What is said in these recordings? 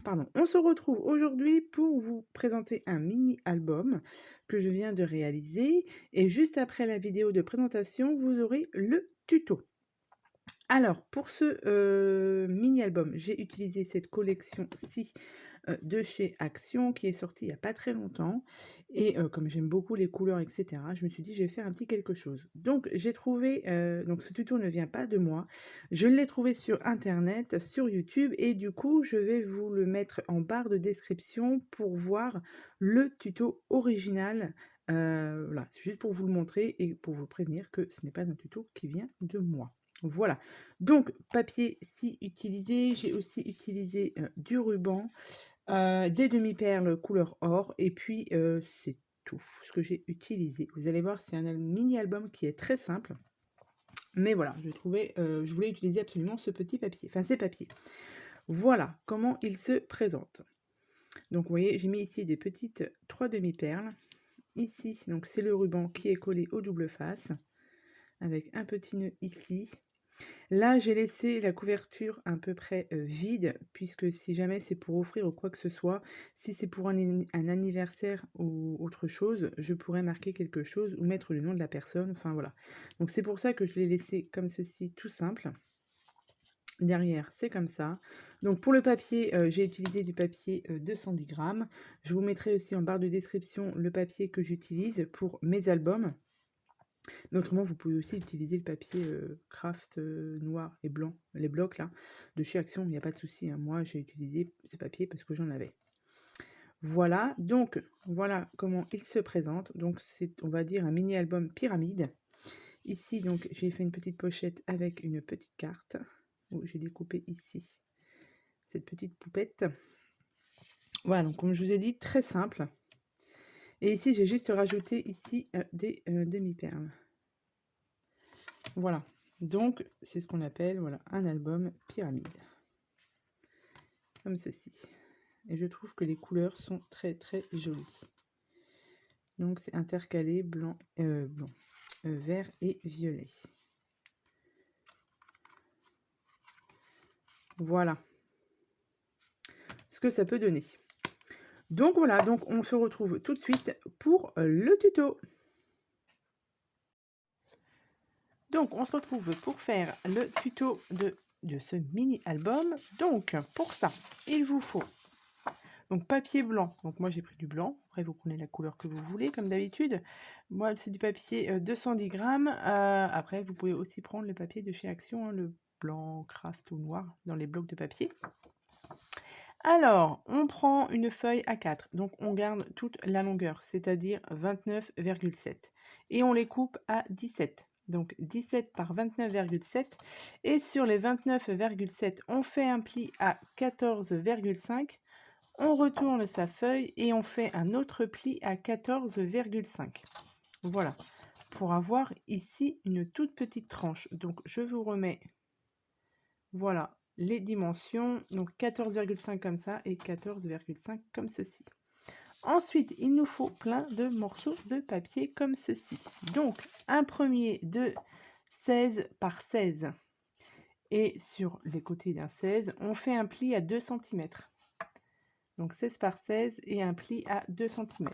pardon, on se retrouve aujourd'hui pour vous présenter un mini-album que je viens de réaliser et juste après la vidéo de présentation, vous aurez le tuto. Alors pour ce, mini-album, j'ai utilisé cette collection-ci, de chez Action qui est sortie il y a pas très longtemps et comme j'aime beaucoup les couleurs et cetera, je me suis dit: «Je vais faire un petit quelque chose». Donc j'ai trouvé, donc ce tuto ne vient pas de moi, je l'ai trouvé sur internet, sur YouTube et du coup, je vais vous le mettre en barre de description pour voir le tuto original. Voilà, c'est juste pour vous le montrer et pour vous prévenir que ce n'est pas un tuto qui vient de moi. Voilà, donc papier si utilisé, j'ai aussi utilisé, du ruban, des demi-perles couleur or et puis, c'est tout ce que j'ai utilisé. Vous allez voir, c'est un mini album qui est très simple, mais voilà, je trouvais, je voulais utiliser absolument ce petit papier, enfin ces papiers. Voilà comment il se présente. Donc vous voyez, j'ai mis ici des petites 3 demi-perles. Ici, donc c'est le ruban qui est collé aux double face avec un petit nœud ici. Là, j'ai laissé la couverture à peu près, vide puisque si jamais c'est pour offrir ou quoi que ce soit, si c'est pour un anniversaire ou autre chose, je pourrais marquer quelque chose ou mettre le nom de la personne, enfin voilà. Donc c'est pour ça que je l'ai laissé comme ceci, tout simple. Derrière, c'est comme ça. Donc pour le papier, j'ai utilisé du papier, 210 grammes. Je vous mettrai aussi en barre de description le papier que j'utilise pour mes albums. Mais autrement, vous pouvez aussi utiliser le papier, craft, noir et blanc, les blocs là, de chez Action, il n'y a pas de souci, hein. Moi, j'ai utilisé ce papier parce que j'en avais. Voilà, donc voilà comment il se présente. Donc c'est, on va dire, un mini album pyramide. Ici, donc, j'ai fait une petite pochette avec une petite carte où j'ai découpé ici cette petite poupette. Voilà, donc comme je vous ai dit, très simple. Et ici, j'ai juste rajouté ici, des, demi-perles. Voilà, donc c'est ce qu'on appelle, voilà, un album pyramide. Comme ceci. Et je trouve que les couleurs sont très très jolies. Donc c'est intercalé blanc, vert et violet. Voilà ce que ça peut donner. Donc voilà, donc on se retrouve tout de suite pour le tuto. Donc on se retrouve pour faire le tuto de ce mini album. Donc pour ça, il vous faut donc papier blanc. Donc moi j'ai pris du blanc. Après vous prenez la couleur que vous voulez comme d'habitude. Moi c'est du papier 210 grammes. Après vous pouvez aussi prendre le papier de chez Action, hein, le blanc, craft ou noir dans les blocs de papier. Alors, on prend une feuille A4, donc on garde toute la longueur, c'est-à-dire 29,7. Et on les coupe à 17. Donc 17 par 29,7. Et sur les 29,7, on fait un pli à 14,5. On retourne sa feuille et on fait un autre pli à 14,5. Voilà, pour avoir ici une toute petite tranche. Donc je vous remets, voilà, les dimensions, donc 14,5 comme ça et 14,5 comme ceci. Ensuite, il nous faut plein de morceaux de papier comme ceci. Donc, un premier de 16 par 16. Et sur les côtés d'un 16, on fait un pli à 2 cm. Donc 16 par 16 et un pli à 2 cm.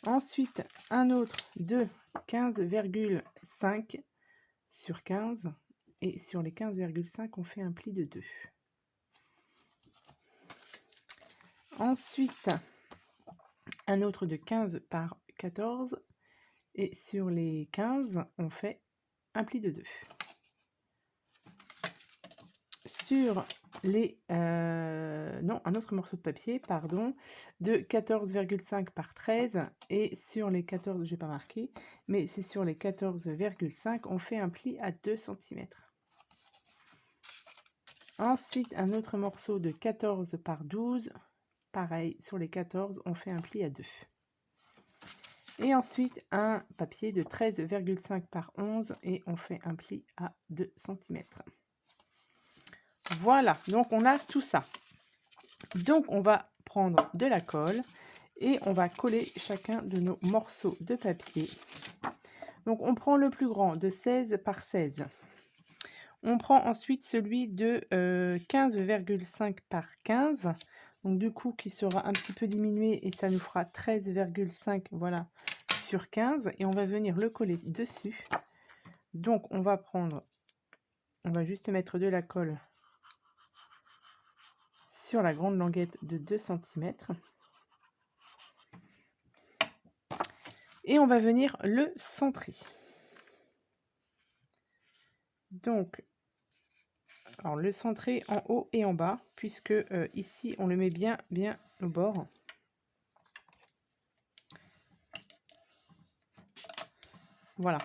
Ensuite, un autre de 15,5 sur 15. Et sur les 15,5, on fait un pli de 2. Ensuite, un autre de 15 par 14. Et sur les 15, on fait un pli de 2. Sur les... non, un autre morceau de papier, pardon, de 14,5 par 13. Et sur les 14, je n'ai pas marqué, mais c'est sur les 14,5, on fait un pli à 2 cm. Ensuite, un autre morceau de 14 par 12. Pareil, sur les 14, on fait un pli à 2. Et ensuite, un papier de 13,5 par 11 et on fait un pli à 2 cm. Voilà, donc on a tout ça. Donc on va prendre de la colle et on va coller chacun de nos morceaux de papier. Donc on prend le plus grand de 16 par 16. On prend ensuite celui de 15,5 par 15. Donc du coup, qui sera un petit peu diminué et ça nous fera 13,5, voilà, sur 15. Et on va venir le coller dessus. Donc on va juste mettre de la colle sur la grande languette de 2 cm. Et on va venir le centrer. Donc, alors le centrer en haut et en bas, puisque ici on le met bien au bord. Voilà.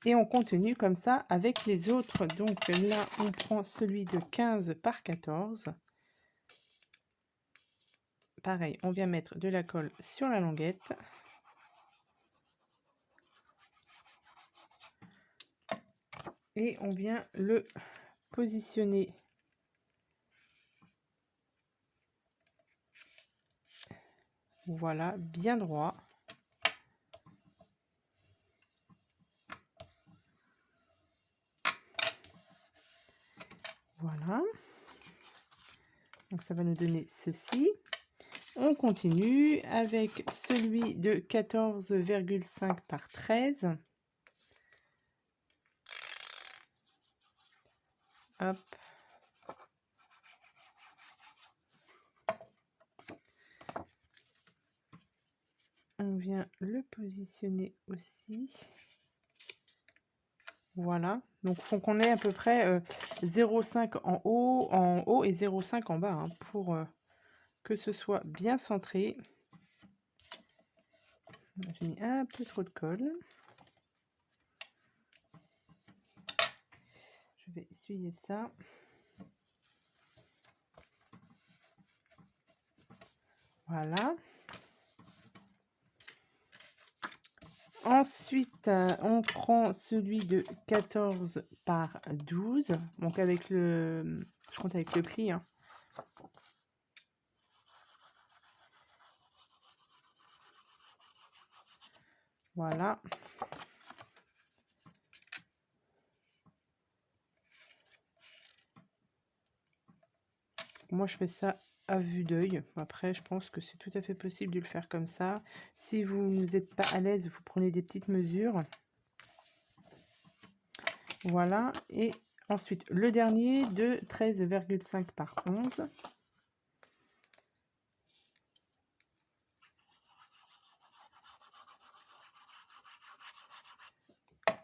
Et on continue comme ça avec les autres. Donc là, on prend celui de 15 par 14. Pareil, on vient mettre de la colle sur la languette. Et on vient le positionner voilà, bien droit. Voilà. Donc ça va nous donner ceci. On continue avec celui de 14,5 par 13. Hop. On vient le positionner aussi. Voilà. Donc il faut qu'on ait à peu près 0,5 en haut et 0,5 en bas hein, pour que ce soit bien centré. J'ai mis un peu trop de colle. Je vais essuyer ça. Voilà. Ensuite, on prend celui de 14 par 12. Donc avec le... Je compte avec le pli. Hein. Voilà. Moi, je fais ça à vue d'œil. Après, je pense que c'est tout à fait possible de le faire comme ça. Si vous n'êtes pas à l'aise, vous prenez des petites mesures. Voilà. Et ensuite, le dernier de 13,5 par 11.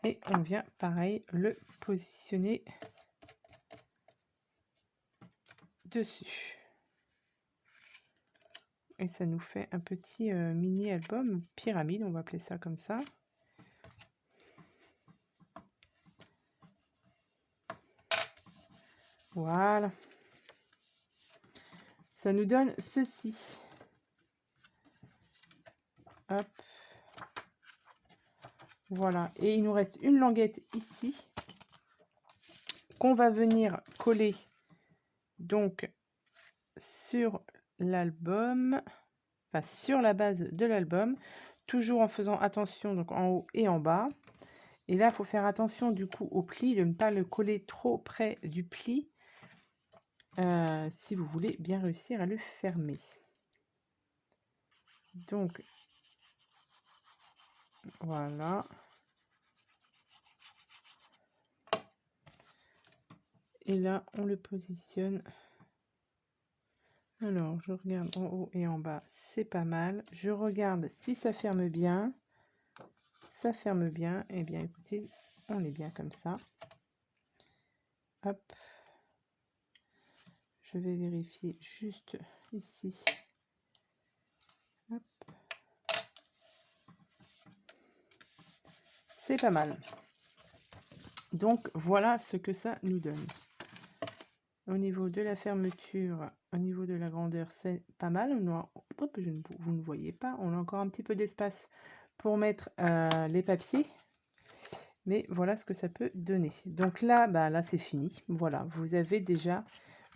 Et on vient, pareil, le positionner dessus. Et ça nous fait un petit mini album pyramide, on va appeler ça comme ça. Voilà. Ça nous donne ceci. Hop. Voilà. Et il nous reste une languette ici qu'on va venir coller donc sur l'album, enfin sur la base de l'album, toujours en faisant attention donc en haut et en bas. Et là, il faut faire attention du coup au pli, de ne pas le coller trop près du pli si vous voulez bien réussir à le fermer. Donc, voilà. Et là, on le positionne. Alors, je regarde en haut et en bas, c'est pas mal. Je regarde si ça ferme bien. Ça ferme bien. Eh bien, écoutez, on est bien comme ça. Hop. Je vais vérifier juste ici. Hop. C'est pas mal. Donc, voilà ce que ça nous donne. Au niveau de la fermeture, au niveau de la grandeur, c'est pas mal. Vous ne voyez pas, on a encore un petit peu d'espace pour mettre les papiers. Mais voilà ce que ça peut donner. Donc là, là c'est fini. Voilà, vous avez déjà,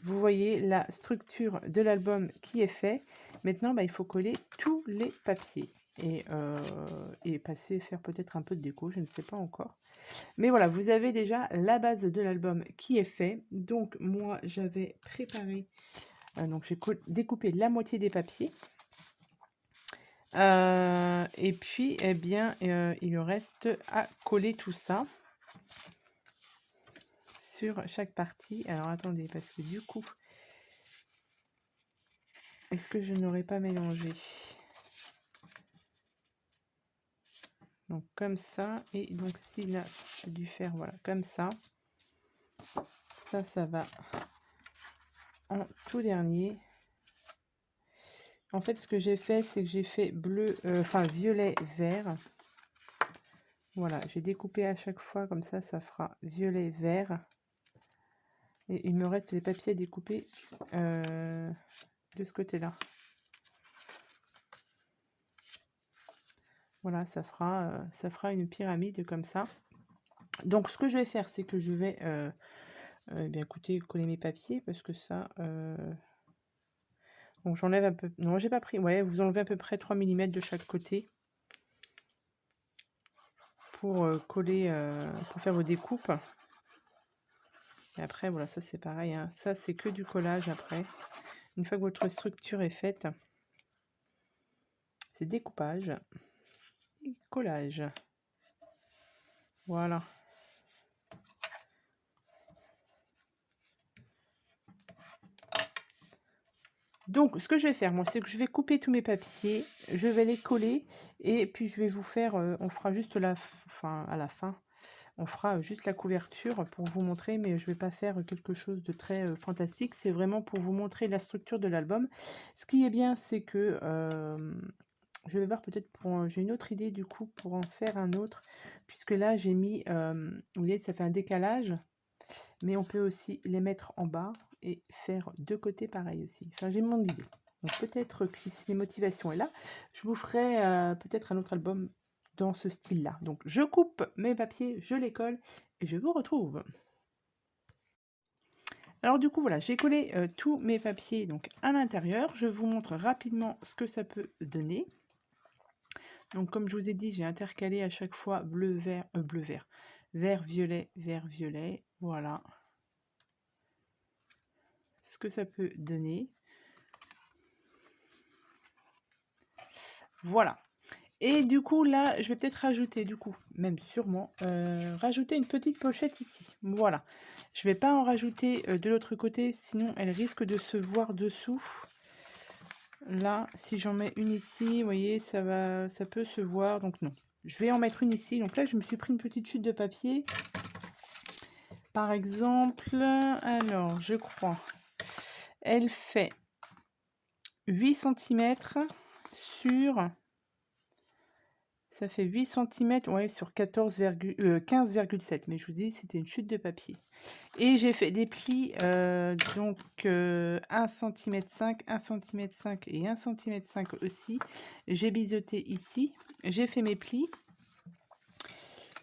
vous voyez la structure de l'album qui est fait. Maintenant, il faut coller tous les papiers. et passer faire peut-être un peu de déco, je ne sais pas encore. Mais voilà, vous avez déjà la base de l'album qui est fait. Donc moi, j'avais préparé, donc j'ai découpé la moitié des papiers. Et puis, eh bien, il reste à coller tout ça sur chaque partie. Alors attendez, parce que du coup, est-ce que je n'aurais pas mélangé? Donc comme ça, et donc si là, j'ai dû faire, voilà, comme ça. Ça va en tout dernier. En fait, ce que j'ai fait, c'est que j'ai fait bleu, enfin violet, vert. Voilà, j'ai découpé à chaque fois, comme ça fera violet, vert. Et il me reste les papiers à découper de ce côté-là. Voilà, ça fera une pyramide comme ça. Donc, ce que je vais faire, c'est que je vais, bien écoutez, coller mes papiers, parce que ça... donc, j'enlève un peu... Non, j'ai pas pris... Ouais, vous enlevez à peu près 3 mm de chaque côté. Pour coller, pour faire vos découpes. Et après, voilà, ça c'est pareil, hein. Ça c'est que du collage après. Une fois que votre structure est faite, c'est découpage et collage. Voilà. Donc, ce que je vais faire, moi, c'est que je vais couper tous mes papiers, je vais les coller, et puis je vais vous faire, on fera juste à la fin, on fera juste la couverture pour vous montrer, mais je ne vais pas faire quelque chose de très fantastique. C'est vraiment pour vous montrer la structure de l'album. Ce qui est bien, c'est que je vais voir peut-être pour... j'ai une autre idée du coup pour en faire un autre, puisque là j'ai mis, vous voyez, ça fait un décalage, mais on peut aussi les mettre en bas et faire de côté pareil aussi. Enfin, j'ai mon idée. Donc peut-être que si les motivations est là, je vous ferai peut-être un autre album dans ce style-là. Donc je coupe mes papiers, je les colle et je vous retrouve. Alors du coup, voilà, j'ai collé tous mes papiers donc à l'intérieur. Je vous montre rapidement ce que ça peut donner. Donc comme je vous ai dit, j'ai intercalé à chaque fois bleu, vert, vert, violet, voilà ce que ça peut donner. Voilà. Et du coup, là, je vais peut-être rajouter, du coup, même sûrement, rajouter une petite pochette ici. Voilà. Je vais pas en rajouter de l'autre côté, sinon elle risque de se voir dessous. Là, si j'en mets une ici, vous voyez, ça peut se voir, donc non. Je vais en mettre une ici. Donc là, je me suis pris une petite chute de papier. Par exemple, alors, je crois, elle fait 8 cm sur... Ça fait 8 cm, ouais, sur 15,7. Mais je vous dis, c'était une chute de papier. Et j'ai fait des plis, donc 1 cm 5, 1 cm 5 et 1 cm 5 aussi. J'ai biseauté ici. J'ai fait mes plis.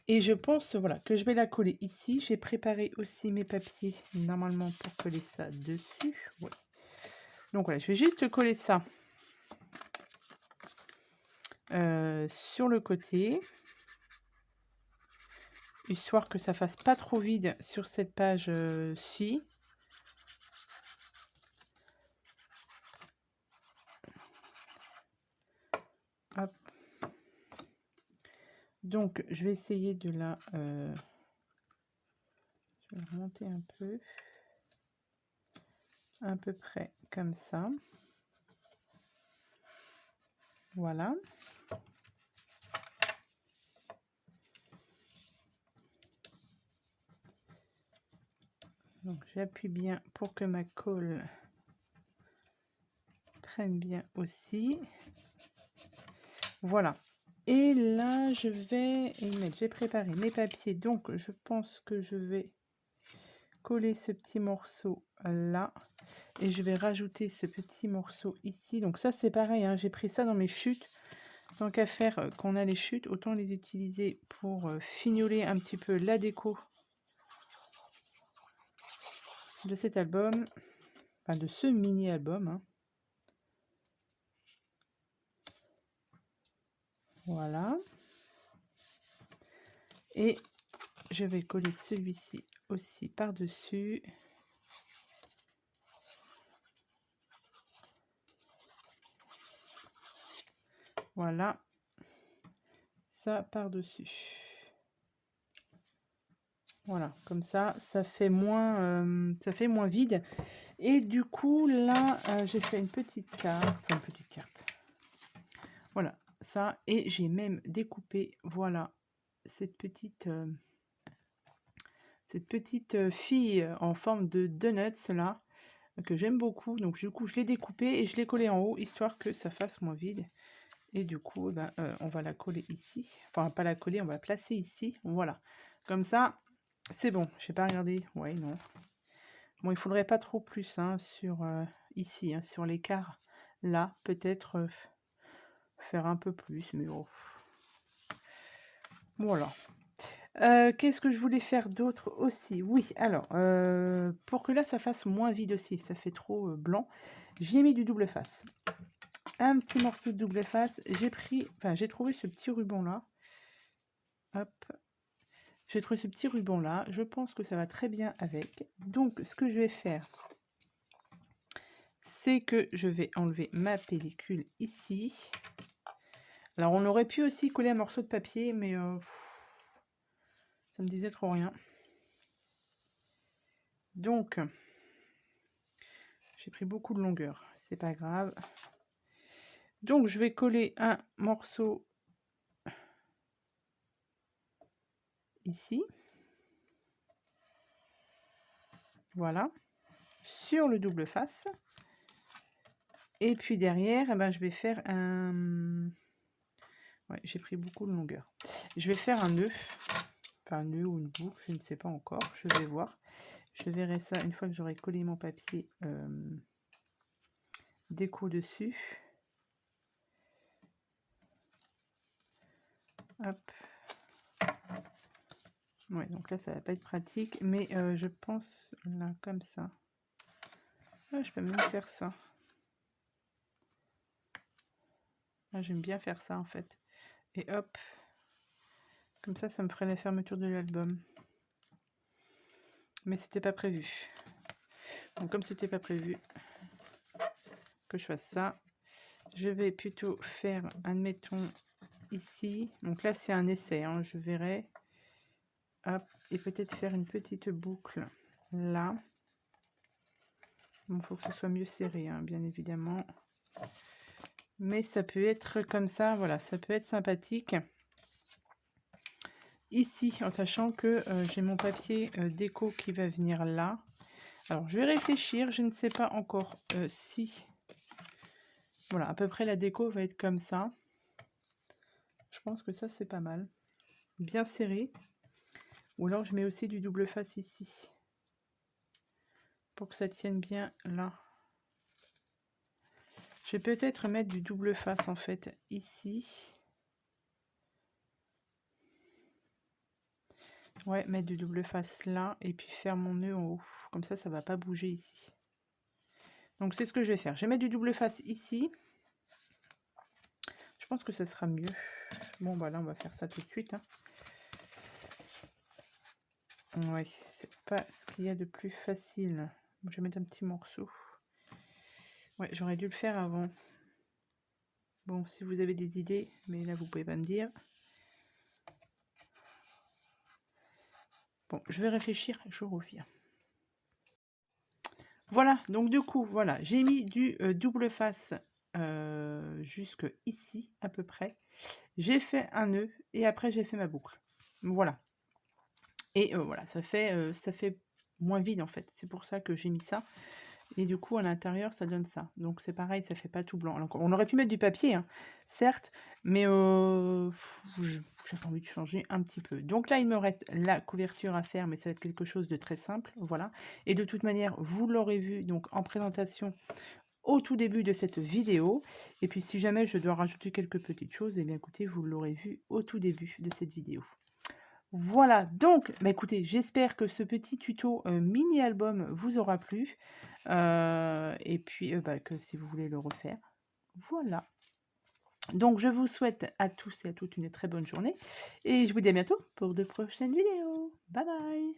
Et je pense, voilà, que je vais la coller ici. J'ai préparé aussi mes papiers, normalement, pour coller ça dessus. Ouais. Donc voilà, je vais juste coller ça sur le côté, histoire que ça fasse pas trop vide sur cette page-ci. Hop. Donc, je vais essayer de la... je vais remonter un peu. À peu près comme ça. Voilà. Donc, j'appuie bien pour que ma colle prenne bien aussi. Voilà. Et là, je vais y mettre... J'ai préparé mes papiers. Donc, je pense que je vais coller ce petit morceau là. Et je vais rajouter ce petit morceau ici. Donc ça, c'est pareil, hein, j'ai pris ça dans mes chutes. Tant qu'à faire qu'on a les chutes, autant les utiliser pour fignoler un petit peu la déco de cet album, enfin de ce mini album, hein. Voilà. Et je vais coller celui-ci aussi par-dessus. Voilà. Ça par-dessus. Voilà, comme ça fait moins vide. Et du coup, là, j'ai fait une petite carte, enfin une petite carte. Voilà, ça. Et j'ai même découpé, voilà, cette petite fille en forme de donuts, là, que j'aime beaucoup. Donc, du coup, je l'ai découpée et je l'ai collée en haut, histoire que ça fasse moins vide. Et du coup, ben, on va la coller ici. Enfin, pas la coller, on va la placer ici. Voilà. Comme ça, c'est bon. Je n'ai pas regardé. Ouais, non. Bon, il faudrait pas trop plus hein, sur ici, hein, sur l'écart. Là, peut-être faire un peu plus, mais oh. Voilà. Qu'est-ce que je voulais faire d'autre aussi? Oui, alors, pour que là, ça fasse moins vide aussi, ça fait trop blanc, j'ai mis du double face. Un petit morceau de double face. J'ai trouvé ce petit ruban là. Hop. J'ai trouvé ce petit ruban là. Je pense que ça va très bien avec. Donc, ce que je vais faire, c'est que je vais enlever ma pellicule ici. Alors, on aurait pu aussi coller un morceau de papier, mais ça me disait trop rien. Donc, j'ai pris beaucoup de longueur. C'est pas grave. Donc, je vais coller un morceau ici. Voilà. Sur le double face. Et puis derrière, eh ben, je vais faire un... Ouais, j'ai pris beaucoup de longueur. Je vais faire un nœud. Enfin, un nœud ou une boucle, je ne sais pas encore. Je vais voir. Je verrai ça une fois que j'aurai collé mon papier déco dessus. Hop. Ouais, donc là, ça va pas être pratique. Mais je pense, là, comme ça. Ah, je peux même faire ça. Ah, j'aime bien faire ça, en fait. Et hop. Comme ça me ferait la fermeture de l'album. Mais c'était pas prévu. Donc comme c'était pas prévu que je fasse ça, je vais plutôt faire, admettons, ici. Donc là c'est un essai, hein, je verrai. Hop, et peut-être faire une petite boucle là. Il faut que ce soit mieux serré, hein, bien évidemment. Mais ça peut être comme ça, voilà, ça peut être sympathique. Ici, en sachant que j'ai mon papier déco qui va venir là. Alors, je vais réfléchir, je ne sais pas encore si... Voilà, à peu près la déco va être comme ça. Je pense que ça, c'est pas mal. Bien serré. Ou alors, je mets aussi du double face ici. Pour que ça tienne bien là. Je vais peut-être mettre du double face, en fait, ici. Ouais, mettre du double face là. Et puis faire mon nœud en haut. Comme ça va pas bouger ici. Donc, c'est ce que je vais faire. Je vais mettre du double face ici. Je pense que ça sera mieux. Bon, bah là, on va faire ça tout de suite. Hein. Ouais, c'est pas ce qu'il y a de plus facile. Je vais mettre un petit morceau. Ouais, j'aurais dû le faire avant. Bon, si vous avez des idées, mais là, vous pouvez pas me dire. Bon, je vais réfléchir, je reviens. Voilà, donc du coup, voilà, j'ai mis du double face jusque ici, à peu près. J'ai fait un nœud et après, j'ai fait ma boucle. Voilà. Et voilà, ça fait moins vide, en fait. C'est pour ça que j'ai mis ça. Et du coup, à l'intérieur, ça donne ça. Donc, c'est pareil, ça fait pas tout blanc. Alors, on aurait pu mettre du papier, hein, certes, mais j'ai envie de changer un petit peu. Donc là, il me reste la couverture à faire, mais ça va être quelque chose de très simple, voilà. Et de toute manière, vous l'aurez vu donc en présentation au tout début de cette vidéo. Et puis, si jamais je dois rajouter quelques petites choses, eh bien, écoutez, vous l'aurez vu au tout début de cette vidéo. Voilà, donc, bah écoutez, j'espère que ce petit tuto mini album vous aura plu. Et puis, bah, que si vous voulez le refaire, voilà. Donc je vous souhaite à tous et à toutes une très bonne journée et je vous dis à bientôt pour de prochaines vidéos. Bye bye.